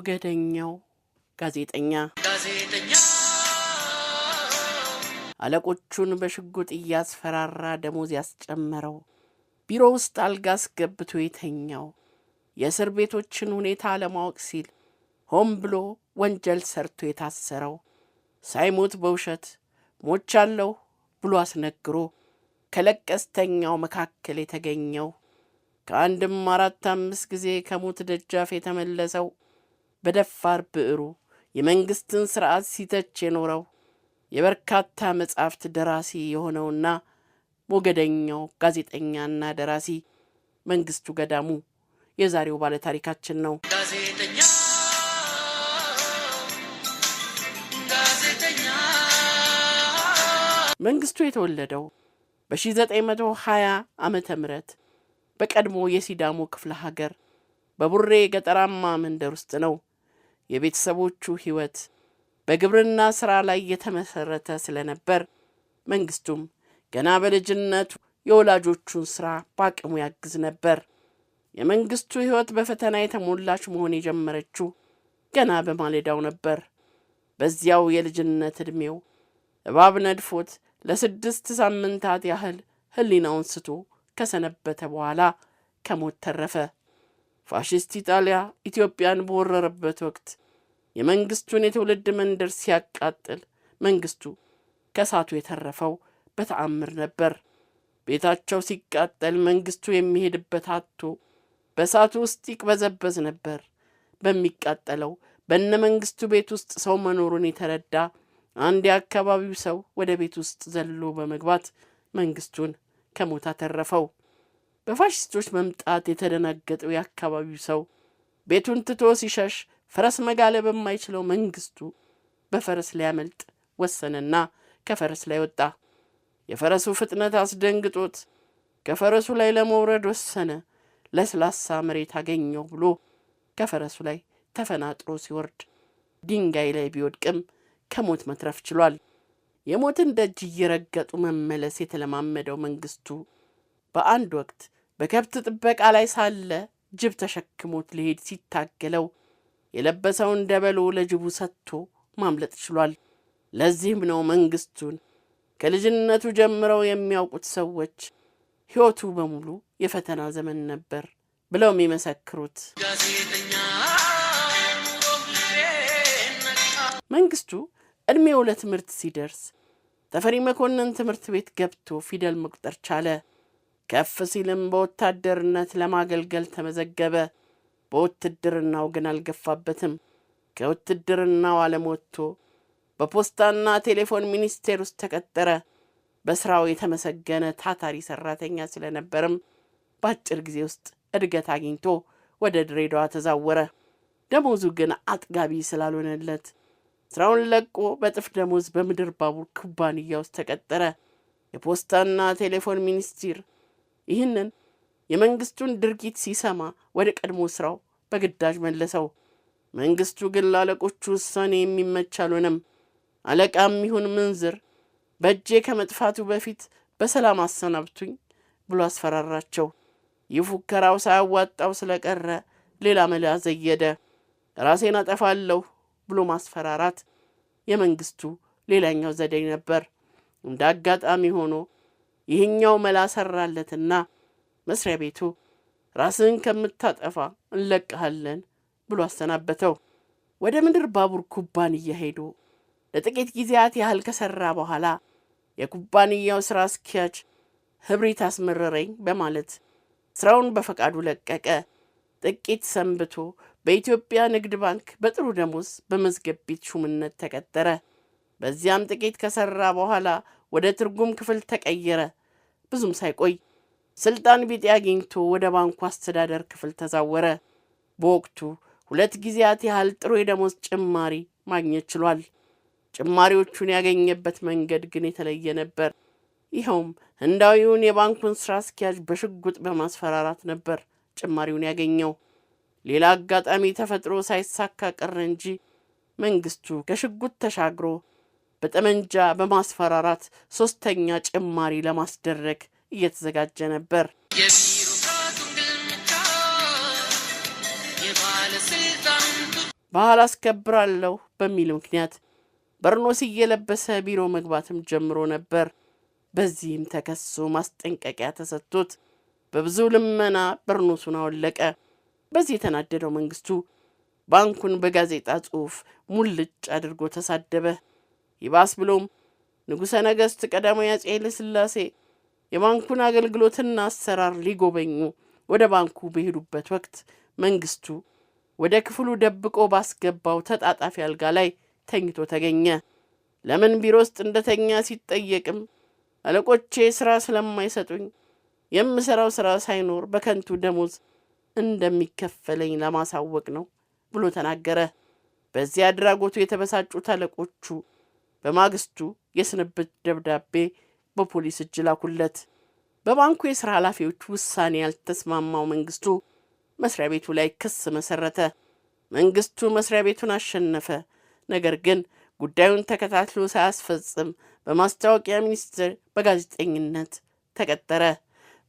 ሞገደኛው ጋዜጠኛ አለቆቹን በሽጉጥ እያስፈራራ ደሞዝ ያስጨመረው ቢሮ ውስጥ አልጋ አስገብቶ የተኛው የእስር ቤቶችን ሁኔታ ለማወቅ ሲል ሆን ብሎ ወንጀል ሰርቶ የታሰረው ሳይሞት በውሸት ሞቻለሁ ብሎ አስነግሮ ከለቀስተኛው መካከል የተገኘው ከአንድም 4-5 ጊዜ ከሞት ደጃፍ የተመለሰው በደፋር ብዕሩ የመንግስትን ሥርዓት ሲተች የኖረው የበርካታ መጻሕፍት ደራሲ የሆነውና ሞገደኛው ጋዜጠኛና ደራሲ መንግስቱ ገዳሙ የዛሬው ባለ ታሪካችን ነው። መንግስቱ የተወለደው በ1920 ዓመተ ምህረት በቀድሞ የሲዳሞ ክፍለ ሀገር በቡሬ ገጠራማ መንደር ውስጥ ነው። የቤተሰቦቹ ሕይወት በግብርና ሥራ ላይ የተመሰረተ ስለነበር መንግስቱም ገና በልጅነቱ የወላጆቹን ሥራ በአቅሙ ያግዝ ነበር። የመንግስቱ ሕይወት በፈተና የተሞላች መሆን የጀመረችው ገና በማለዳው ነበር። በዚያው የልጅነት ዕድሜው እባብ ነድፎት ለ6 ሳምንታት ያህል ሕሊናውን ስቶ ከሰነበተ በኋላ ከሞት ተረፈ። ፋሽስት ኢጣሊያ ኢትዮጵያን በወረረበት ወቅት የመንግስቱን የትውልድ መንደር ሲያቃጥል መንግስቱ ከሳቱ የተረፈው በተአምር ነበር። ቤታቸው ሲቃጠል መንግስቱ የሚሄድበት አጥቶ በሳቱ ውስጥ ይቅበዘበዝ ነበር። በሚቃጠለው በነ መንግስቱ ቤት ውስጥ ሰው መኖሩን የተረዳ አንድ የአካባቢው ሰው ወደ ቤት ውስጥ ዘሎ በመግባት መንግስቱን ከሞት አተረፈው። በፋሽስቶች መምጣት የተደናገጠው የአካባቢው ሰው ቤቱን ትቶ ሲሸሽ ፈረስ መጋለብ የማይችለው መንግስቱ በፈረስ ሊያመልጥ ወሰነና ከፈረስ ላይ ወጣ። የፈረሱ ፍጥነት አስደንግጦት ከፈረሱ ላይ ለመውረድ ወሰነ። ለስላሳ መሬት አገኘው ብሎ ከፈረሱ ላይ ተፈናጥሮ ሲወርድ ድንጋይ ላይ ቢወድቅም ከሞት መትረፍ ችሏል። የሞትን ደጅ እየረገጡ መመለስ የተለማመደው መንግስቱ በአንድ ወቅት በከብት ጥበቃ ላይ ሳለ ጅብ ተሸክሞት ሊሄድ ሲታገለው የለበሰውን ደበሎ ለጅቡ ሰጥቶ ማምለጥ ችሏል። ለዚህም ነው መንግስቱን ከልጅነቱ ጀምረው የሚያውቁት ሰዎች ሕይወቱ በሙሉ የፈተና ዘመን ነበር ብለው የሚመሰክሩት። መንግስቱ ዕድሜው ለትምህርት ሲደርስ ተፈሪ መኮንን ትምህርት ቤት ገብቶ ፊደል መቁጠር ቻለ። ከፍ ሲልም በወታደርነት ለማገልገል ተመዘገበ። በውትድርናው ግን አልገፋበትም። ከውትድርናው ዓለም ወጥቶ በፖስታና ቴሌፎን ሚኒስቴር ውስጥ ተቀጠረ። በስራው የተመሰገነ ታታሪ ሰራተኛ ስለነበርም በአጭር ጊዜ ውስጥ እድገት አግኝቶ ወደ ድሬዳዋ ተዛወረ። ደሞዙ ግን አጥጋቢ ስላልሆነለት ስራውን ለቆ በጥፍ ደሞዝ በምድር ባቡር ኩባንያ ውስጥ ተቀጠረ። የፖስታና ቴሌፎን ሚኒስቴር ይህንን የመንግስቱን ድርጊት ሲሰማ ወደ ቀድሞ ስራው በግዳጅ መለሰው። መንግስቱ ግን ላለቆቹ ውሳኔ የሚመች አልሆነም። አለቃም ይሁን ምንዝር በእጄ ከመጥፋቱ በፊት በሰላም አሰናብቱኝ ብሎ አስፈራራቸው። ይህ ፉከራው ሳያዋጣው ስለቀረ ሌላ መላ ዘየደ። ራሴን አጠፋለሁ ብሎ ማስፈራራት የመንግስቱ ሌላኛው ዘዴ ነበር። እንደ አጋጣሚ ሆኖ ይህኛው መላ ሰራለትና መስሪያ ቤቱ ራስን ከምታጠፋ እንለቅሃለን ብሎ አሰናበተው። ወደ ምድር ባቡር ኩባንያ ሄዶ ለጥቂት ጊዜያት ያህል ከሰራ በኋላ የኩባንያው ስራ አስኪያጅ ህብሪት አስመረረኝ በማለት ስራውን በፈቃዱ ለቀቀ። ጥቂት ሰንብቶ በኢትዮጵያ ንግድ ባንክ በጥሩ ደሞዝ በመዝገብ ቤት ሹምነት ተቀጠረ። በዚያም ጥቂት ከሰራ በኋላ ወደ ትርጉም ክፍል ተቀየረ። ብዙም ሳይቆይ ስልጣን ቢጤ አግኝቶ ወደ ባንኩ አስተዳደር ክፍል ተዛወረ። በወቅቱ 2 ጊዜያት ያህል ጥሩ የደሞዝ ጭማሪ ማግኘት ችሏል። ጭማሪዎቹን ያገኘበት መንገድ ግን የተለየ ነበር። ይኸውም ህንዳዊውን የባንኩን ስራ አስኪያጅ በሽጉጥ በማስፈራራት ነበር ጭማሪውን ያገኘው። ሌላ አጋጣሚ ተፈጥሮ ሳይሳካ ቀረ እንጂ መንግስቱ ከሽጉጥ ተሻግሮ በጠመንጃ በማስፈራራት 3ኛ ጭማሪ ለማስደረግ እየተዘጋጀ ነበር። ባህል አስከብራለሁ በሚል ምክንያት በርኖስ እየለበሰ ቢሮ መግባትም ጀምሮ ነበር። በዚህም ተከሶ ማስጠንቀቂያ ተሰጥቶት በብዙ ልመና በርኖሱን አወለቀ። በዚህ የተናደደው መንግስቱ ባንኩን በጋዜጣ ጽሑፍ ሙልጭ አድርጎ ተሳደበ። ይባስ ብሎም ንጉሠ ነገሥት ቀዳማዊ አፄ ኃይለ ሥላሴ የባንኩን አገልግሎትና አሰራር ሊጎበኙ ወደ ባንኩ በሄዱበት ወቅት መንግስቱ ወደ ክፍሉ ደብቆ ባስገባው ተጣጣፊ አልጋ ላይ ተኝቶ ተገኘ። ለምን ቢሮ ውስጥ እንደተኛ ሲጠየቅም አለቆቼ ስራ ስለማይሰጡኝ የምሰራው ስራ ሳይኖር በከንቱ ደሞዝ እንደሚከፈለኝ ለማሳወቅ ነው ብሎ ተናገረ። በዚህ አድራጎቱ የተበሳጩት አለቆቹ በማግስቱ የስንብት ደብዳቤ በፖሊስ እጅ ላኩለት። በባንኩ የሥራ ኃላፊዎች ውሳኔ ያልተስማማው መንግስቱ መስሪያ ቤቱ ላይ ክስ መሰረተ። መንግስቱ መስሪያ ቤቱን አሸነፈ። ነገር ግን ጉዳዩን ተከታትሎ ሳያስፈጽም በማስታወቂያ ሚኒስቴር በጋዜጠኝነት ተቀጠረ።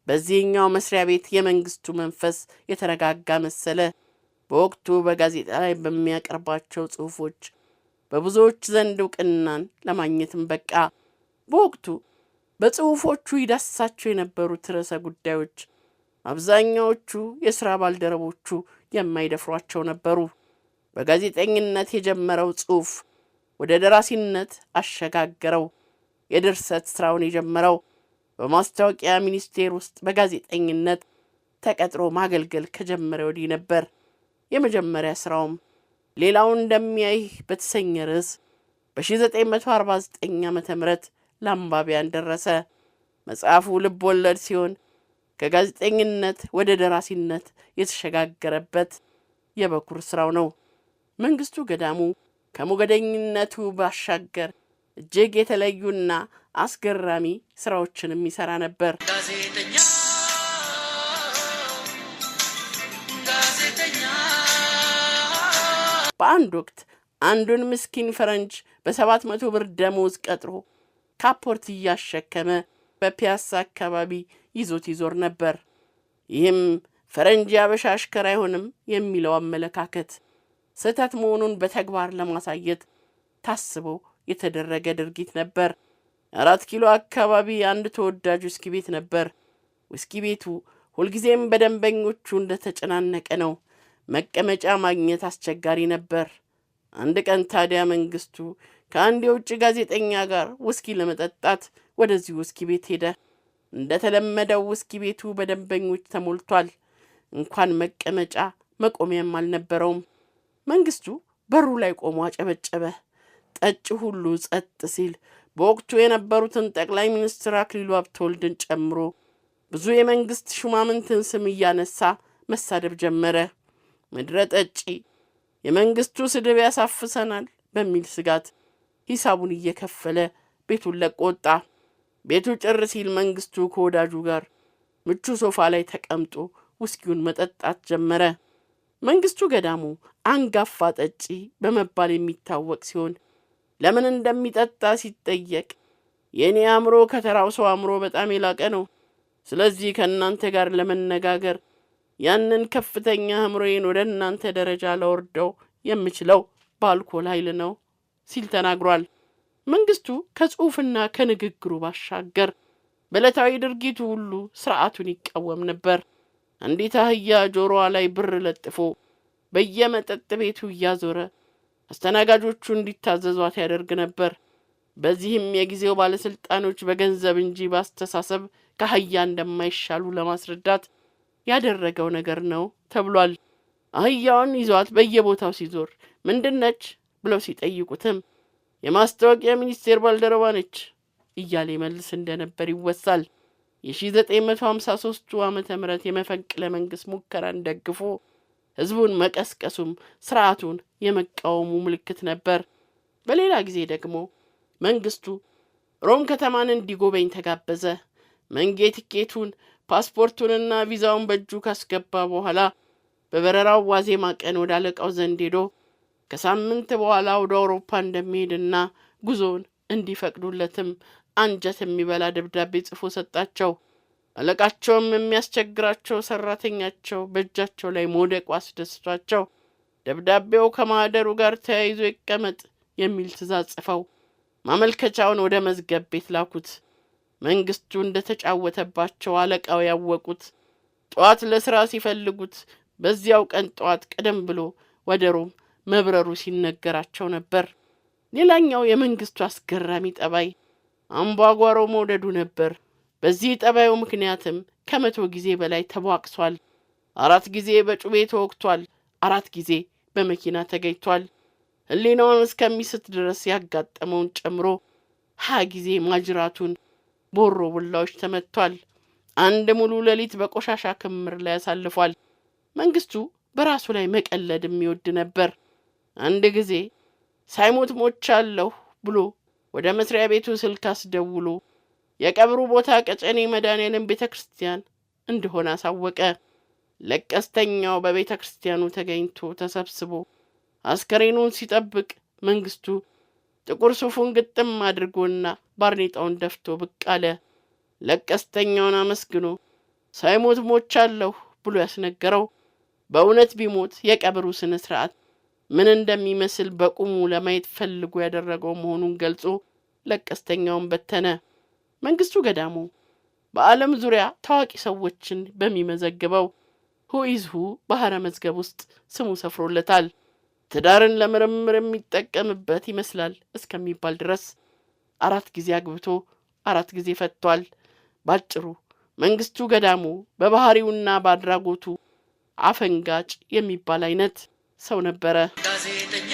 በዚህኛው መስሪያ ቤት የመንግስቱ መንፈስ የተረጋጋ መሰለ። በወቅቱ በጋዜጣ ላይ በሚያቀርባቸው ጽሑፎች በብዙዎች ዘንድ እውቅናን ለማግኘትም በቃ። በወቅቱ በጽሑፎቹ ይዳስሳቸው የነበሩት ርዕሰ ጉዳዮች አብዛኛዎቹ የሥራ ባልደረቦቹ የማይደፍሯቸው ነበሩ። በጋዜጠኝነት የጀመረው ጽሑፍ ወደ ደራሲነት አሸጋገረው። የድርሰት ሥራውን የጀመረው በማስታወቂያ ሚኒስቴር ውስጥ በጋዜጠኝነት ተቀጥሮ ማገልገል ከጀመረ ወዲህ ነበር። የመጀመሪያ ሥራውም ሌላው እንደሚያይ በተሰኘ ርዕስ በ1949 ዓ.ም ለአንባቢያን ደረሰ። መጽሐፉ ልብ ወለድ ሲሆን ከጋዜጠኝነት ወደ ደራሲነት የተሸጋገረበት የበኩር ሥራው ነው። መንግስቱ ገዳሙ ከሞገደኝነቱ ባሻገር እጅግ የተለዩና አስገራሚ ሥራዎችንም ይሠራ ነበር። በአንድ ወቅት አንዱን ምስኪን ፈረንጅ በ700 ብር ደሞዝ ቀጥሮ ካፖርት እያሸከመ በፒያሳ አካባቢ ይዞት ይዞር ነበር። ይህም ፈረንጅ ያበሻ አሽከር አይሆንም የሚለው አመለካከት ስህተት መሆኑን በተግባር ለማሳየት ታስቦ የተደረገ ድርጊት ነበር። 4 ኪሎ አካባቢ አንድ ተወዳጅ ውስኪ ቤት ነበር። ውስኪ ቤቱ ሁልጊዜም በደንበኞቹ እንደተጨናነቀ ነው። መቀመጫ ማግኘት አስቸጋሪ ነበር። አንድ ቀን ታዲያ መንግስቱ ከአንድ የውጭ ጋዜጠኛ ጋር ውስኪ ለመጠጣት ወደዚህ ውስኪ ቤት ሄደ። እንደተለመደው ውስኪ ቤቱ በደንበኞች ተሞልቷል። እንኳን መቀመጫ መቆሚያም አልነበረውም። መንግስቱ በሩ ላይ ቆሞ አጨበጨበ። ጠጭ ሁሉ ጸጥ ሲል በወቅቱ የነበሩትን ጠቅላይ ሚኒስትር አክሊሉ ሀብተወልድን ጨምሮ ብዙ የመንግስት ሹማምንትን ስም እያነሳ መሳደብ ጀመረ። ምድረ ጠጪ፣ የመንግስቱ ስድብ ያሳፍሰናል በሚል ስጋት ሂሳቡን እየከፈለ ቤቱን ለቆ ወጣ። ቤቱ ጭር ሲል መንግስቱ ከወዳጁ ጋር ምቹ ሶፋ ላይ ተቀምጦ ውስኪውን መጠጣት ጀመረ። መንግስቱ ገዳሙ አንጋፋ ጠጪ በመባል የሚታወቅ ሲሆን ለምን እንደሚጠጣ ሲጠየቅ የእኔ አእምሮ ከተራው ሰው አእምሮ በጣም የላቀ ነው፣ ስለዚህ ከእናንተ ጋር ለመነጋገር ያንን ከፍተኛ አእምሮዬን ወደ እናንተ ደረጃ ላወርደው የምችለው በአልኮል ኃይል ነው ሲል ተናግሯል። መንግስቱ ከጽሑፍና ከንግግሩ ባሻገር በዕለታዊ ድርጊቱ ሁሉ ስርዓቱን ይቃወም ነበር። አንዲት አህያ ጆሮዋ ላይ ብር ለጥፎ በየመጠጥ ቤቱ እያዞረ አስተናጋጆቹ እንዲታዘዟት ያደርግ ነበር። በዚህም የጊዜው ባለስልጣኖች በገንዘብ እንጂ ባስተሳሰብ ከአህያ እንደማይሻሉ ለማስረዳት ያደረገው ነገር ነው ተብሏል። አህያውን ይዟት በየቦታው ሲዞር ምንድነች ብለው ሲጠይቁትም የማስታወቂያ ሚኒስቴር ባልደረባ ነች እያለ መልስ እንደነበር ይወሳል። የ1953 ዓመተ ምህረት የመፈንቅለ መንግስት ሙከራን ደግፎ ህዝቡን መቀስቀሱም ስርዓቱን የመቃወሙ ምልክት ነበር። በሌላ ጊዜ ደግሞ መንግስቱ ሮም ከተማን እንዲጎበኝ ተጋበዘ። መንጌ ቲኬቱን ፓስፖርቱንና ቪዛውን በእጁ ካስገባ በኋላ በበረራው ዋዜማ ቀን ወደ አለቃው ዘንድ ሄዶ ከሳምንት በኋላ ወደ አውሮፓ እንደሚሄድና ጉዞውን እንዲፈቅዱለትም አንጀት የሚበላ ደብዳቤ ጽፎ ሰጣቸው። አለቃቸውም የሚያስቸግራቸው ሰራተኛቸው በእጃቸው ላይ መውደቁ አስደስቷቸው ደብዳቤው ከማህደሩ ጋር ተያይዞ ይቀመጥ የሚል ትእዛዝ ጽፈው ማመልከቻውን ወደ መዝገብ ቤት ላኩት። መንግስቱ እንደተጫወተባቸው አለቃው ያወቁት። ጠዋት ለስራ ሲፈልጉት በዚያው ቀን ጠዋት ቀደም ብሎ ወደ ሮም መብረሩ ሲነገራቸው ነበር። ሌላኛው የመንግስቱ አስገራሚ ጠባይ አምባጓሮ መውደዱ ነበር። በዚህ ጠባዩ ምክንያትም ከ100 ጊዜ በላይ ተቧቅሷል። 4 ጊዜ በጩቤ ተወግቷል። 4 ጊዜ በመኪና ተገኝቷል። ህሊናውን እስከሚስት ድረስ ያጋጠመውን ጨምሮ 20 ጊዜ ማጅራቱን ቦሮ ቡላዎች ተመቷል። አንድ ሙሉ ሌሊት በቆሻሻ ክምር ላይ ያሳልፏል። መንግስቱ በራሱ ላይ መቀለድ የሚወድ ነበር። አንድ ጊዜ ሳይሞት ሞቻለሁ ብሎ ወደ መስሪያ ቤቱ ስልክ አስደውሎ የቀብሩ ቦታ ቀጨኔ መድኃኔዓለም ቤተክርስቲያን እንደሆነ አሳወቀ። ለቀስተኛው በቤተክርስቲያኑ ተገኝቶ ተሰብስቦ አስከሬኑን ሲጠብቅ መንግስቱ ጥቁር ሱፉን ግጥም አድርጎና ባርኔጣውን ደፍቶ ብቅ አለ። ለቀስተኛውን አመስግኖ ሳይሞት ሞቻለሁ ብሎ ያስነገረው በእውነት ቢሞት የቀብሩ ስነ ስርዓት ምን እንደሚመስል በቁሙ ለማየት ፈልጎ ያደረገው መሆኑን ገልጾ ለቀስተኛውን በተነ። መንግስቱ ገዳሙ በዓለም ዙሪያ ታዋቂ ሰዎችን በሚመዘግበው ሁኢዝሁ ባህረ መዝገብ ውስጥ ስሙ ሰፍሮለታል። ትዳርን ለምርምር የሚጠቀምበት ይመስላል እስከሚባል ድረስ 4 ጊዜ አግብቶ 4 ጊዜ ፈቷል። ባጭሩ መንግስቱ ገዳሙ በባህሪውና በአድራጎቱ አፈንጋጭ የሚባል አይነት ሰው ነበረ። ጋዜጠኛ